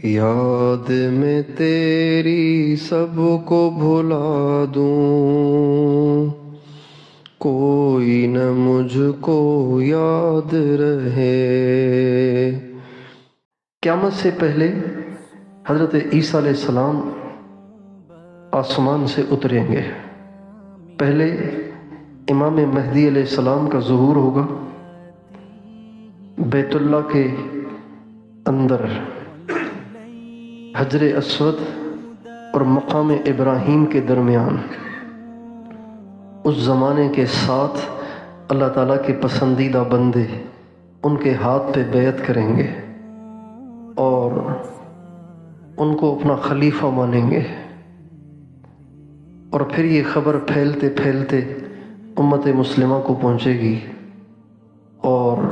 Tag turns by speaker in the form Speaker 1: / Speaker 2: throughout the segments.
Speaker 1: یاد میں تیری سب کو بھلا دوں، کوئی نہ مجھ کو یاد رہے۔ قیامت سے پہلے حضرت عیسیٰ علیہ السلام آسمان سے اتریں گے۔ پہلے امام مہدی علیہ السلام کا ظہور ہوگا۔ بیت اللہ کے اندر حجر اسود اور مقام ابراہیم کے درمیان اس زمانے کے ساتھ اللہ تعالیٰ کے پسندیدہ بندے ان کے ہاتھ پہ بیعت کریں گے اور ان کو اپنا خلیفہ مانیں گے، اور پھر یہ خبر پھیلتے پھیلتے امت مسلمہ کو پہنچے گی اور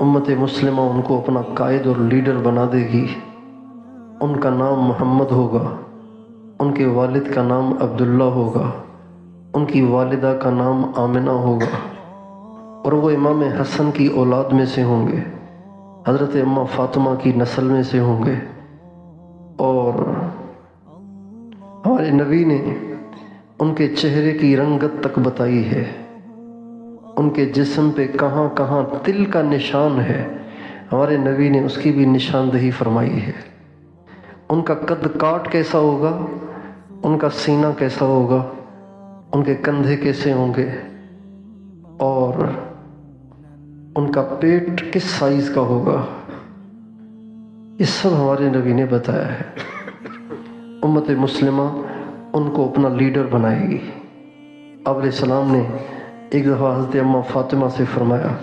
Speaker 1: امت مسلمہ ان کو اپنا قائد اور لیڈر بنا دے گی۔ ان کا نام محمد ہوگا، ان کے والد کا نام عبداللہ ہوگا، ان کی والدہ کا نام آمنہ ہوگا، اور وہ امام حسن کی اولاد میں سے ہوں گے، حضرت اماں فاطمہ کی نسل میں سے ہوں گے۔ اور ہمارے نبی نے ان کے چہرے کی رنگت تک بتائی ہے، ان کے جسم پہ کہاں کہاں تل کا نشان ہے، ہمارے نبی نے اس کی بھی نشاندہی فرمائی ہے۔ ان کا قد کاٹ کیسا ہوگا، ان کا سینہ کیسا ہوگا، ان کے کندھے کیسے ہوں گے، اور ان کا پیٹ کس سائز کا ہوگا، یہ سب ہمارے نبی نے بتایا ہے۔ امت مسلمہ ان کو اپنا لیڈر بنائے گی۔ آپ علیہ السلام نے ایک دفعہ حضرت اماں فاطمہ سے فرمایا،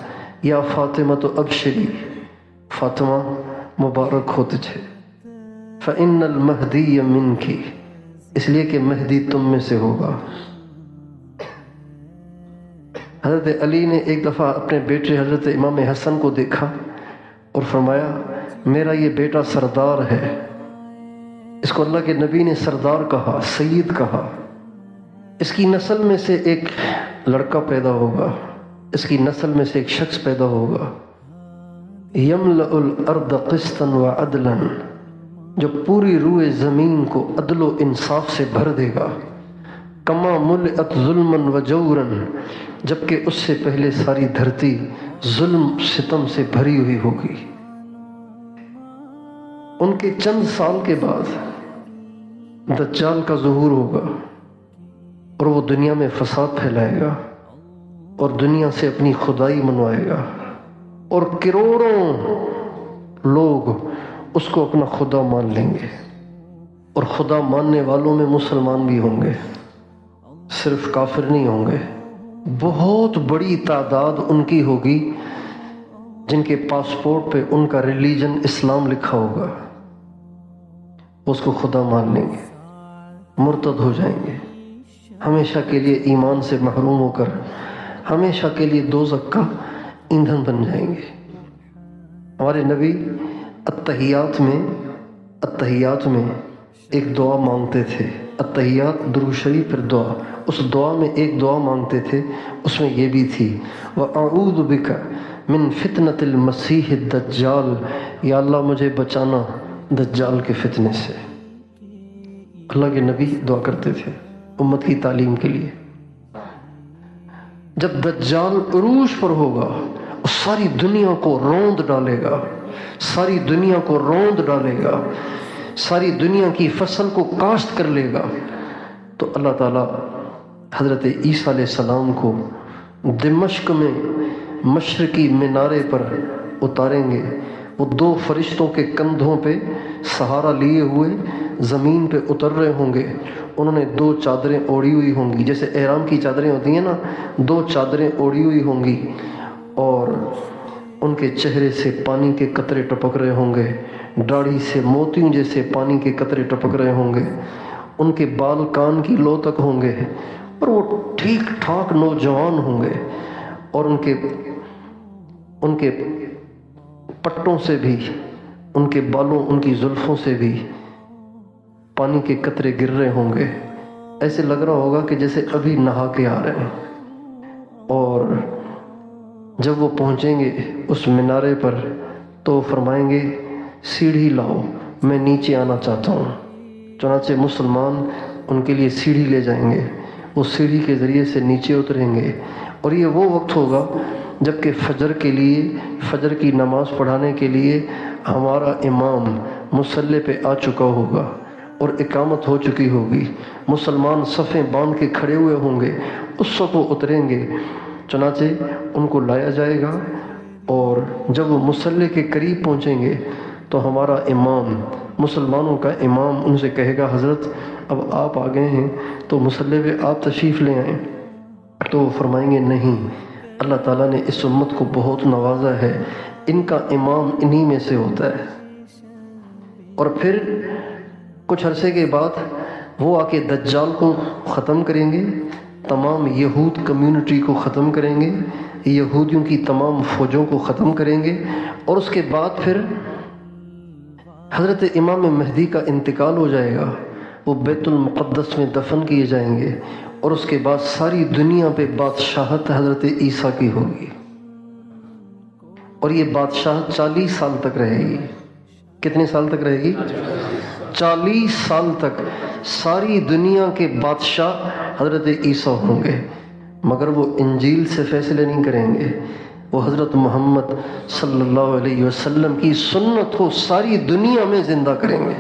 Speaker 1: یا فاطمہ تو ابشری، فاطمہ مبارک ہو تجھے، فَإِنَّ الْمَهْدِيَ مِنْكِ، اس لیے کہ مہدی تم میں سے ہوگا۔ حضرت علی نے ایک دفعہ اپنے بیٹے حضرت امام حسن کو دیکھا اور فرمایا، میرا یہ بیٹا سردار ہے، اس کو اللہ کے نبی نے سردار کہا، سید کہا، اس کی نسل میں سے ایک لڑکا پیدا ہوگا، اس کی نسل میں سے ایک شخص پیدا ہوگا، یملأ الارض قسطا وعدلا، جو پوری روئے زمین کو عدل و انصاف سے بھر دے گا، کما ملئت ظلما وجورا، جبکہ اس سے پہلے ساری دھرتی ظلم ستم سے بھری ہوئی ہوگی۔ ان کے چند سال کے بعد دجال کا ظہور ہوگا اور وہ دنیا میں فساد پھیلائے گا اور دنیا سے اپنی خدائی منوائے گا، اور کروڑوں لوگ اس کو اپنا خدا مان لیں گے، اور خدا ماننے والوں میں مسلمان بھی ہوں گے، صرف کافر نہیں ہوں گے۔ بہت بڑی تعداد ان کی ہوگی جن کے پاسپورٹ پہ ان کا ریلیجن اسلام لکھا ہوگا، اس کو خدا مان لیں گے، مرتد ہو جائیں گے، ہمیشہ کے لیے ایمان سے محروم ہو کر ہمیشہ کے لیے دوزخ کا ایندھن بن جائیں گے۔ ہمارے نبی اتحیات میں ایک دعا مانگتے تھے، اتحیات درود شریف پھر دعا، اس دعا میں ایک دعا مانگتے تھے، اس میں یہ بھی تھی، وَأَعُوذُ بِكَ مِن فِتْنَةِ الْمَسِيحِ الدَّجَّالِ، یا اللہ مجھے بچانا دجال کے فتنے سے۔ اللہ کے نبی دعا کرتے تھے امت کی تعلیم کے لیے۔ جب دجال عروج پر ہوگا اور ساری دنیا کو روند ڈالے گا، ساری دنیا کو روند ڈالے گا، ساری دنیا کی فصل کو کاشت کر لے گا، تو اللہ تعالیٰ حضرت عیسیٰ علیہ السلام کو دمشق میں مشرقی مینارے پر اتاریں گے۔ وہ دو فرشتوں کے کندھوں پہ سہارا لیے ہوئے زمین پہ اتر رہے ہوں گے، انہوں نے دو چادریں اوڑھی ہوئی ہوں گی، جیسے احرام کی چادریں ہوتی ہیں نا، دو چادریں اوڑھی ہوئی ہوں گی، اور ان کے چہرے سے پانی کے قطرے ٹپک رہے ہوں گے، داڑھی سے موتیوں جیسے پانی کے قطرے ٹپک رہے ہوں گے، ان کے بال کان کی لو تک ہوں گے، اور وہ ٹھیک ٹھاک نوجوان ہوں گے، اور ان کے پٹوں سے بھی، ان کے بالوں، ان کی زلفوں سے بھی پانی کے قطرے گر رہے ہوں گے، ایسے لگ رہا ہوگا کہ جیسے ابھی نہا کے آ رہے ہیں۔ اور جب وہ پہنچیں گے اس مینارے پر تو فرمائیں گے، سیڑھی لاؤ، میں نیچے آنا چاہتا ہوں۔ چنانچہ مسلمان ان کے لیے سیڑھی لے جائیں گے، وہ سیڑھی کے ذریعے سے نیچے اتریں گے، اور یہ وہ وقت ہوگا جب کہ فجر کے لیے، فجر کی نماز پڑھانے کے لیے ہمارا امام مصلی پہ آ چکا ہوگا اور اقامت ہو چکی ہوگی، مسلمان صفیں باندھ کے کھڑے ہوئے ہوں گے، اس وقت وہ اتریں گے۔ چنانچہ ان کو لایا جائے گا، اور جب وہ مصلی کے قریب پہنچیں گے تو ہمارا امام، مسلمانوں کا امام ان سے کہے گا حضرت اب آپ آ گئے ہیں تو مصلی پہ آپ تشریف لے آئیں، تو وہ فرمائیں گے نہیں، اللہ تعالیٰ نے اس امت کو بہت نوازا ہے، ان کا امام انہی میں سے ہوتا ہے۔ اور پھر کچھ عرصے کے بعد وہ آ کے دجال کو ختم کریں گے، تمام یہود کمیونٹی کو ختم کریں گے، یہودیوں کی تمام فوجوں کو ختم کریں گے، اور اس کے بعد پھر حضرت امام مہدی کا انتقال ہو جائے گا، وہ بیت المقدس میں دفن کیے جائیں گے، اور اس کے بعد ساری دنیا پہ بادشاہت حضرت عیسیٰ کی ہوگی، اور یہ بادشاہت 40 سال تک رہے گی۔ کتنے سال تک رہے گی؟ 40 سال تک ساری دنیا کے بادشاہ حضرت عیسیٰ ہوں گے، مگر وہ انجیل سے فیصلے نہیں کریں گے، وہ حضرت محمد صلی اللہ علیہ وسلم کی سنت کو ساری دنیا میں زندہ کریں گے۔